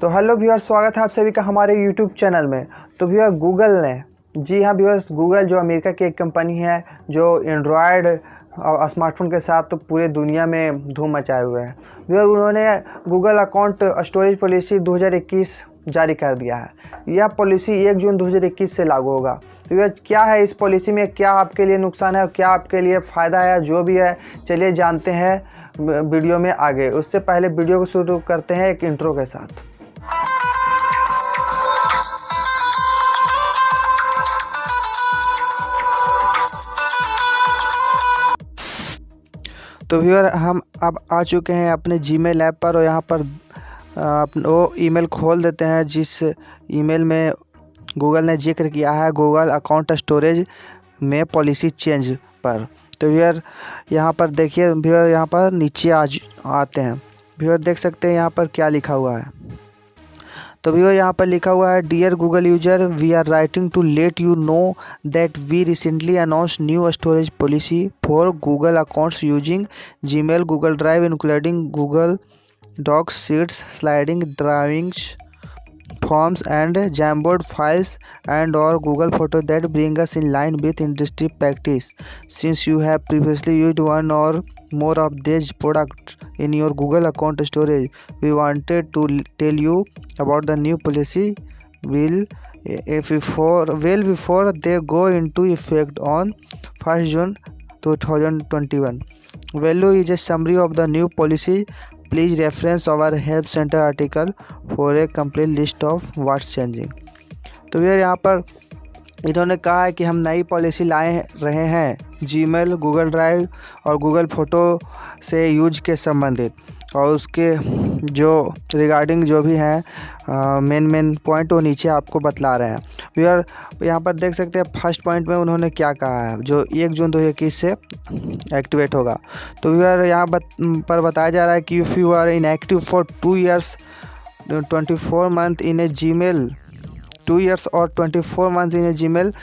तो hello viewers, स्वागत है आप सभी का हमारे यूट्यूब चैनल में। तो व्यूअर गूगल ने, जी हाँ व्यूअर्स, गूगल जो अमेरिका की एक कंपनी है जो एंड्रॉयड स्मार्टफोन के साथ तो पूरे दुनिया में धूम मचाए हुए हैं। व्यूअर उन्होंने गूगल अकाउंट स्टोरेज पॉलिसी 2021 जारी कर दिया है। यह पॉलिसी 1 जून 2021 से लागू होगा। व्यूअर क्या है इस पॉलिसी में, क्या आपके लिए नुकसान है और क्या आपके लिए फ़ायदा है, जो भी है चलिए जानते हैं वीडियो में आगे। उससे पहले वीडियो को शुरू करते हैं एक इंट्रो के साथ। तो व्यूअर हम अब आ चुके हैं अपने जीमेल ऐप पर और यहाँ पर वो ईमेल खोल देते हैं जिस ईमेल में गूगल ने जिक्र किया है गूगल अकाउंट स्टोरेज में पॉलिसी चेंज पर। तो व्यूअर यहाँ पर देखिए, व्यूअर यहाँ पर नीचे आते हैं। व्यूअर देख सकते हैं यहाँ पर क्या लिखा हुआ है। तो व्यूअर यहाँ पर लिखा हुआ है, dear Google user, we are writing to let you know that we recently announce new storage policy for Google accounts using Gmail, Google Drive including Google Docs, sheets, sliding drawings, forms and Jamboard files and or Google Photo that bring us in line with industry practice. Since you have previously used one or more of these products in your Google account storage, we wanted to tell you about the new policy before they go into effect on 1st June 2021. Value is a summary of the new policy. Please reference our help center article for a complete list of what's changing. तो यार यहाँ पर इन्होंने कहा है कि हम नई पॉलिसी लाए रहे हैं जीमेल, गूगल ड्राइव और गूगल फ़ोटो से यूज के संबंधित, और उसके जो रिगार्डिंग जो भी हैं मेन पॉइंट वो नीचे आपको बतला रहे हैं। व्यूअर यहाँ पर देख सकते हैं फर्स्ट पॉइंट में उन्होंने क्या कहा है जो 1 जून 2021 से एक्टिवेट होगा। तो व्यूअर यहाँ पर बताया जा रहा है कि if you are inactive for 2 years 24 months in a Gmail, 2 years और 24 months in a Gmail,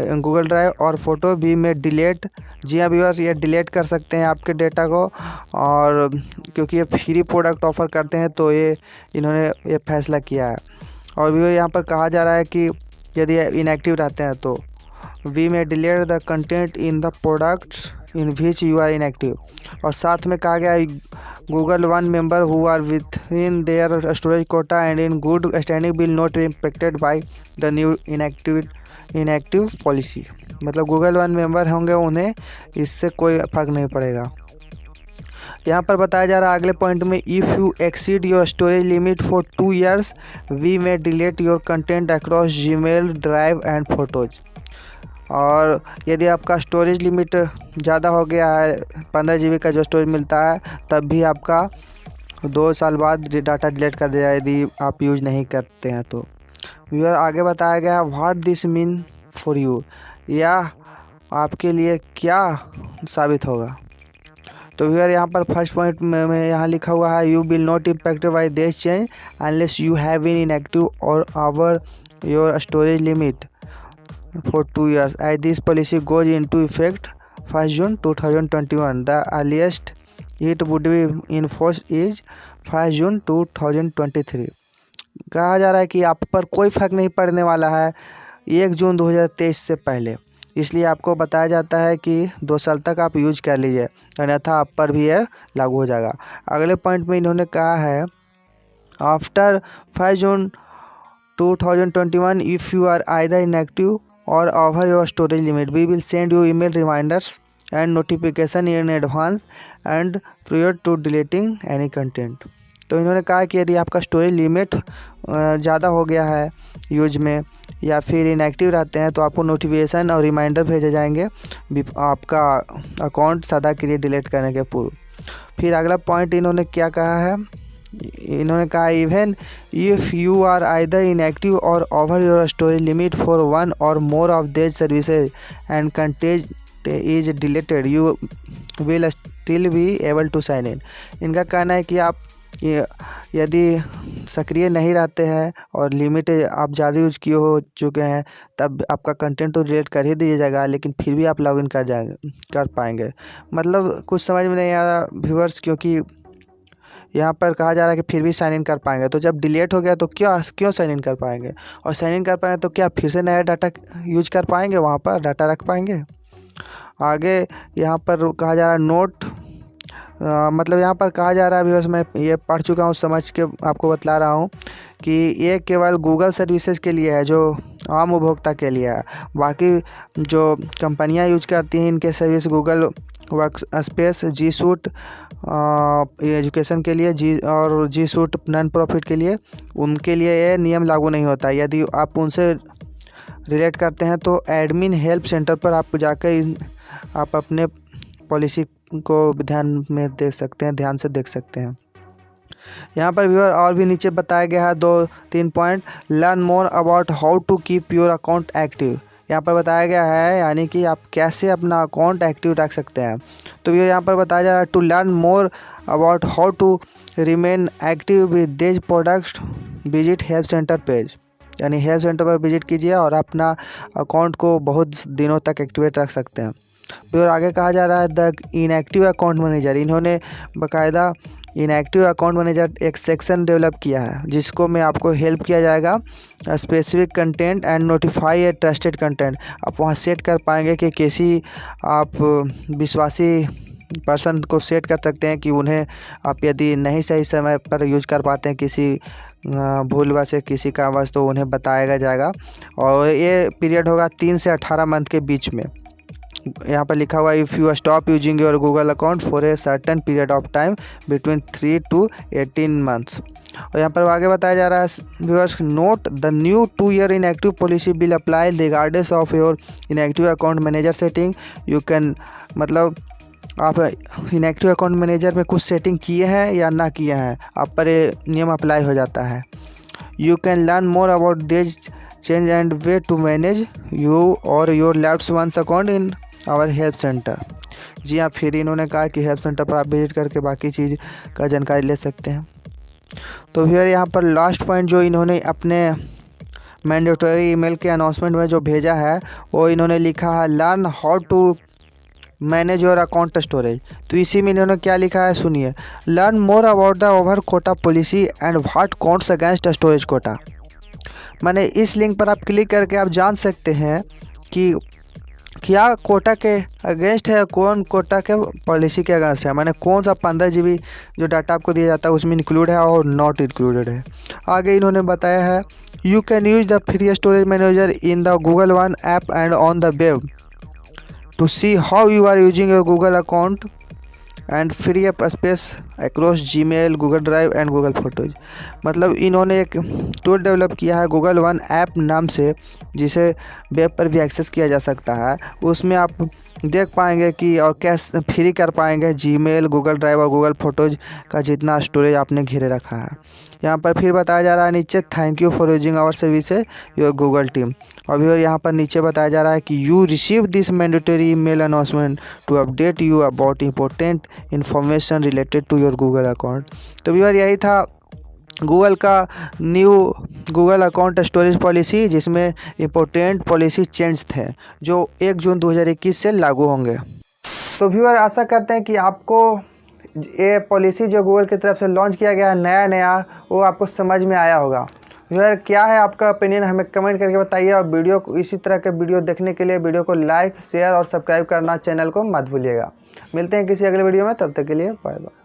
Google Drive और फोटो भी में डिलीट। जी हाँ व्यूअर्स, ये डिलीट कर सकते हैं आपके डेटा को, और क्योंकि ये फ्री प्रोडक्ट ऑफ़र करते हैं तो इन्होंने ये फैसला किया है। और व्यूअर यहाँ पर कहा जा रहा है कि यदि इनएक्टिव रहते हैं तो we may delete the content in the products in which you are inactive. और साथ में कहा गया है Google One member who are within their storage quota and in good standing will not be impacted by the new inactive policy. मतलब Google One member होंगे, उन्हें इससे कोई फ़र्क नहीं पड़ेगा। यहाँ पर बताया जा रहा है अगले पॉइंट में, if you exceed your storage limit for 2 years we may delete your content across Gmail, Drive and photos. और यदि आपका स्टोरेज लिमिट ज़्यादा हो गया है, 15 GB का जो स्टोरेज मिलता है, तब भी आपका 2 साल बाद डाटा डिलीट कर दिया यदि आप यूज़ नहीं करते हैं तो। व्यूअर आगे बताया गया है what this mean for you, या आपके लिए क्या साबित होगा। तो व्यूअर यहाँ पर फर्स्ट पॉइंट में यहाँ लिखा हुआ है, you will not impacted by this change unless you have been inactive or over your storage limit for 2 years as this policy goes into effect 1st June 2021. The earliest it would be enforced is 1st June 2023. कहा जा रहा है कि आप पर कोई फ़र्क नहीं पड़ने वाला है 1 जून 2023 से पहले, इसलिए आपको बताया जाता है कि 2 साल तक आप यूज कर लीजिए, अन्यथा आप पर भी यह लागू हो जाएगा। अगले पॉइंट में इन्होंने कहा है, after 1st June 2021 if you are either inactive or over your storage limit, we will send you email reminders and notification in advance and prior to deleting any content. तो इन्होंने कहा कि यदि आपका स्टोरेज लिमिट ज़्यादा हो गया है यूज में या फिर इनएक्टिव रहते हैं तो आपको नोटिफिकेशन और रिमाइंडर भेजे जाएंगे आपका अकाउंट सदा के लिए डिलीट करने के पूर्व। फिर अगला पॉइंट इन्होंने क्या कहा है, इन्होंने कहा even if you are either inactive or over your storage limit for 1 or more of these services and content is deleted you will still be able to sign in. इनका कहना है कि आप यदि सक्रिय नहीं रहते हैं और लिमिट आप ज़्यादा यूज किए हो चुके हैं तब आपका कंटेंट तो डिलीट कर ही दिया जाएगा, लेकिन फिर भी आप लॉगिन कर पाएंगे। मतलब कुछ समझ में नहीं आया व्यूअर्स, क्योंकि यहाँ पर कहा जा रहा है कि फिर भी साइन इन कर पाएंगे। तो जब डिलीट हो गया तो क्यों साइन इन कर पाएंगे, और साइन इन कर पाएंगे तो क्या फिर से नया डाटा यूज कर पाएंगे, वहाँ पर डाटा रख पाएंगे। आगे यहाँ पर कहा जा रहा है नोट मतलब यहाँ पर कहा जा रहा है, व्यूअर्स मैं ये पढ़ चुका हूँ, समझ के आपको बतला रहा हूँ कि ये केवल गूगल सर्विसेज के लिए है, जो आम उपभोक्ता के लिए है। बाकी जो कंपनियाँ यूज करती हैं इनके सर्विस, गूगल वर्क स्पेस, जी सूट एजुकेशन के लिए, और जी सूट नॉन प्रॉफिट के लिए, उनके लिए ये नियम लागू नहीं होता। यदि आप उनसे रिलेट करते हैं तो एडमिन हेल्प सेंटर पर आप जाकर आप अपने पॉलिसी को ध्यान से देख सकते हैं। यहाँ पर व्यूअर और भी नीचे बताया गया है 2-3 point. Learn more about how to keep your account active, यहाँ पर बताया गया है यानी कि आप कैसे अपना अकाउंट एक्टिव रख सकते हैं। तो ये यहाँ पर बताया जा रहा है to learn more about how to remain active with this products visit help centre page, यानी हेल्प सेंटर पर विजिट कीजिए और अपना अकाउंट को बहुत दिनों तक एक्टिवेट रख सकते हैं। फिर आगे कहा जा रहा है द इनएक्टिव अकाउंट मैनेजर, इन्होंने बाकायदा इनएक्टिव अकाउंट मैनेजर एक सेक्शन डेवलप किया है जिसको में आपको हेल्प किया जाएगा specific content and notify A trusted content. आप वहाँ सेट कर पाएंगे कि किसी आप विश्वासी पर्सन को सेट कर सकते हैं कि उन्हें आप यदि नहीं सही समय पर यूज कर पाते हैं किसी भूलवश से किसी कारणवश, तो उन्हें बताया जाएगा। और ये पीरियड होगा 3 से 18 मंथ के बीच में। यहाँ पर लिखा हुआ if you stop using your Google account for a certain period of time between 3 to 18 months. और यहाँ पर आगे बताया जा रहा है viewers note the new 2-year inactive policy will apply regardless of your inactive account manager setting. You can मतलब आप इनएक्टिव अकाउंट मैनेजर में कुछ सेटिंग किए हैं या ना किए हैं, आप पर ये नियम अप्लाई हो जाता है। You can learn more about this change and ways to manage you or your loved ones account in our help centre. जी हाँ, फिर इन्होंने कहा कि हेल्प सेंटर पर आप विजिट करके बाकी चीज़ का जानकारी ले सकते हैं। तो फिर यहाँ पर लास्ट पॉइंट जो इन्होंने अपने मैंडेटरी ईमेल के अनाउंसमेंट में जो भेजा है वो इन्होंने लिखा है learn how to manage your account storage. तो इसी में इन्होंने क्या लिखा है सुनिए, learn more about the over quota policy and what counts against storage quota. मैंने इस लिंक पर आप क्लिक करके आप जान सकते हैं कि क्या कोटा के अगेंस्ट है, कौन कोटा के पॉलिसी के अगेंस्ट है, मैंने कौन सा 15 GB जो डाटा आपको दिया जाता है उसमें इंक्लूड है और नॉट इंक्लूडेड है। आगे इन्होंने बताया है you can use the free storage manager in the Google One app and on the web to see how you are using your Google account and free up space across Gmail, Google Drive and Google Photos. मतलब इन्होंने एक tool develop किया है Google One app नाम से, जिसे web पर भी एक्सेस किया जा सकता है। उसमें आप देख पाएंगे कि और कैसे फ्री कर पाएंगे जीमेल, गूगल ड्राइव और गूगल फोटोज का जितना स्टोरेज आपने घेरे रखा है। यहाँ पर फिर बताया जा रहा है नीचे thank you for using our services your Google team. और भी यहाँ पर नीचे बताया जा रहा है कि you receive this mandatory email announcement to update you about important information related to your Google account. तो व्यूअर यही था गूगल का new Google account storage policy, जिसमें इम्पोर्टेंट पॉलिसी चेंज थे जो 1 जून 2021 से लागू होंगे। तो व्यूअर आशा करते हैं कि आपको ये पॉलिसी जो गूगल की तरफ से लॉन्च किया गया है नया वो आपको समझ में आया होगा। व्यूअर क्या है आपका ओपिनियन हमें कमेंट करके बताइए, और वीडियो को इसी तरह के वीडियो देखने के लिए वीडियो को लाइक, शेयर और सब्सक्राइब करना चैनल को मत भूलिएगा। मिलते हैं किसी अगले वीडियो में, तब तक के लिए बाय बाय।